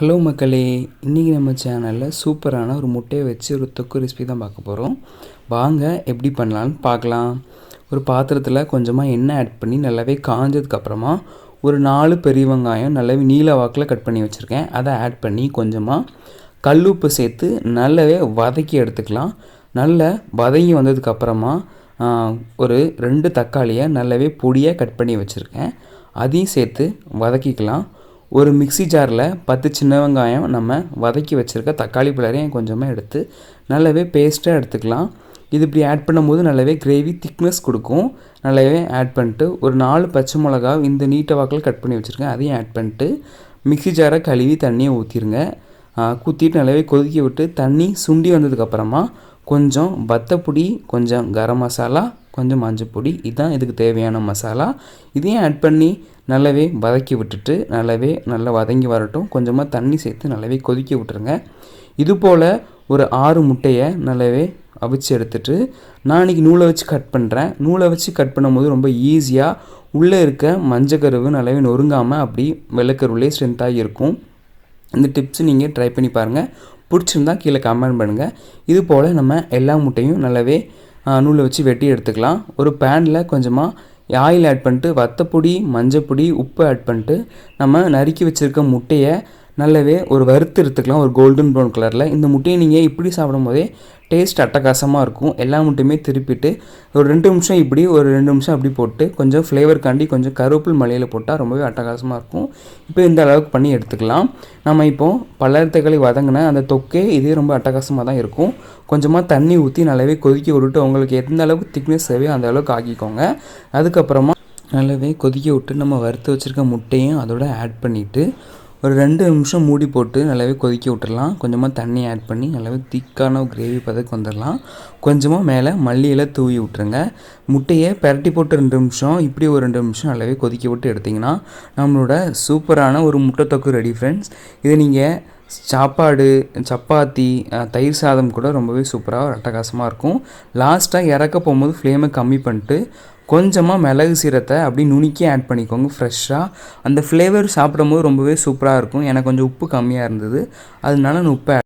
Hello மக்களே, இன்றைக்கி நம்ம சேனலில் சூப்பரான ஒரு முட்டையை வச்சு ஒரு தொக்கு ரெசிபி தான் பார்க்க போகிறோம். வாங்க எப்படி பண்ணலான்னு பார்க்கலாம். ஒரு பாத்திரத்தில் கொஞ்சமாக எண்ணெய் ஆட் பண்ணி நல்லாவே காஞ்சதுக்கப்புறமா ஒரு 4 பெரிய வெங்காயம் நல்லாவே நீல வாக்கில் கட் பண்ணி வச்சுருக்கேன். அதை ஆட் பண்ணி கொஞ்சமாக கல்லுப்பு சேர்த்து நல்லாவே வதக்கி எடுத்துக்கலாம். நல்லா வதங்கி வந்ததுக்கப்புறமா ஒரு 2 தக்காளியை நல்லாவே பொடியாக கட் பண்ணி வச்சுருக்கேன். அதையும் சேர்த்து வதக்கிக்கலாம். ஒரு மிக்ஸி ஜாரில் 10 சின்ன வெங்காயம் நம்ம வதக்கி வச்சுருக்க தக்காளி பழரையும் கொஞ்சமாக எடுத்து நல்லாவே பேஸ்ட்டாக எடுத்துக்கலாம். இது இப்படி ஆட் பண்ணும்போது நல்லாவே கிரேவி திக்னஸ் கொடுக்கும். நல்லாவே ஆட் பண்ணிட்டு ஒரு 4 பச்சை மிளகா இந்த நீட்ட வாக்கில் கட் பண்ணி வச்சுருக்கேன். அதையும் ஆட் பண்ணிட்டு மிக்ஸி ஜாரை கழுவி தண்ணியை ஊற்றிடுங்க. ஊற்றிட்டு நல்லாவே கொதிக்க விட்டு தண்ணி சுண்டி வந்ததுக்கப்புறமா கொஞ்சம் வத்தப்பொடி, கொஞ்சம் கரம் மசாலா, கொஞ்சம் மஞ்சள் பொடி, இதுதான் இதுக்கு தேவையான மசாலா. இதையும் ஆட் பண்ணி நல்லாவே வதக்கி விட்டுட்டு நல்லா வதங்கி வரட்டும். கொஞ்சமாக தண்ணி சேர்த்து நல்லாவே கொதிக்க விட்டுருங்க. இது போல் ஒரு 6 முட்டையை நல்லாவே அவிச்சு எடுத்துட்டு நான் இன்றைக்கி நூலை வச்சு கட் பண்ணுறேன். நூலை வச்சு கட் பண்ணும்போது ரொம்ப ஈஸியாக உள்ளே இருக்க மஞ்சக்கருவு நல்லாவே நொறுங்காமல் அப்படி வெள்ளைக்கருவிலே ஸ்ட்ரென்த்தாக இருக்கும். இந்த டிப்ஸ் நீங்கள் ட்ரை பண்ணி பாருங்கள். பிடிச்சிருந்தா கீழே கமெண்ட் பண்ணுங்கள். இது போல் நம்ம எல்லா முட்டையும் நல்லாவே நூலை வச்சு வெட்டி எடுத்துக்கலாம். ஒரு பேனில் கொஞ்சமாக ஆயில் ஆட் பண்ணிட்டு வத்தப்பொடி, மஞ்சப்பொடி, உப்பு ஆட் பண்ணிட்டு நம்ம நறுக்கி வச்சுருக்க முட்டையை நல்லாவே ஒரு வறுத்து எடுத்துக்கலாம். ஒரு கோல்டன் ப்ரௌன் கலரில். இந்த முட்டையை நீங்கள் இப்படி சாப்பிடும் போதே டேஸ்ட் அட்டகாசமாக இருக்கும். எல்லா முட்டையுமே திருப்பிட்டு ஒரு 2 நிமிஷம் இப்படி, ஒரு 2 நிமிஷம் அப்படி போட்டு கொஞ்சம் ஃப்ளேவர்காண்டி கொஞ்சம் கருவேப்பில் மல்லியில் போட்டால் ரொம்பவே அட்டகாசமாக இருக்கும். இப்போ இந்த அளவுக்கு பண்ணி எடுத்துக்கலாம். நம்ம இப்போது பல்லத்தக்காளி வதங்கின அந்த தொக்கே இதே ரொம்ப அட்டகாசமாக தான் இருக்கும். கொஞ்சமாக தண்ணி ஊற்றி நல்லாவே கொதிக்க விட்டுட்டு உங்களுக்கு எந்த அளவுக்கு திக்னஸ் தேவையோ அந்த அளவுக்கு ஆக்கிக்கோங்க. அதுக்கப்புறமா நல்லாவே கொதிக்க விட்டு நம்ம வறுத்து வச்சுருக்க முட்டையும் அதோட ஆட் பண்ணிவிட்டு ஒரு 2 நிமிஷம் மூடி போட்டு நல்லாவே கொதிக்க விட்டுடலாம். கொஞ்சமாக தண்ணி ஆட் பண்ணி நல்லாவே திக்கான கிரேவி பதக்கு வந்துடலாம். கொஞ்சமாக மேலே மல்லியில் தூவி விட்டுருங்க. முட்டையை பரட்டி போட்டு 2 நிமிஷம் இப்படி ஒரு 2 நிமிஷம் நல்லாவே கொதிக்க விட்டு எடுத்திங்கன்னா நம்மளோட சூப்பரான ஒரு முட்டை தொக்கு ரெடி ஃப்ரெண்ட்ஸ். இதை நீங்கள் சாப்பாடு, சப்பாத்தி, தயிர் சாதம் கூட ரொம்பவே சூப்பராக அட்டகாசமாக இருக்கும். லாஸ்ட்டாக இறக்க போகும்போது ஃப்ளேமை கம்மி பண்ணிட்டு கொஞ்சமாக மிளகு சீரகத்தை அப்படி நுணுக்கி ஆட் பண்ணிக்கோங்க ஃப்ரெஷ்ஷாக. அந்த ஃப்ளேவர் சாப்பிடும் போது ரொம்பவே சூப்பராக இருக்கும். எனக்கு கொஞ்சம் உப்பு கம்மியாக இருந்தது, அதனால நான் உப்பை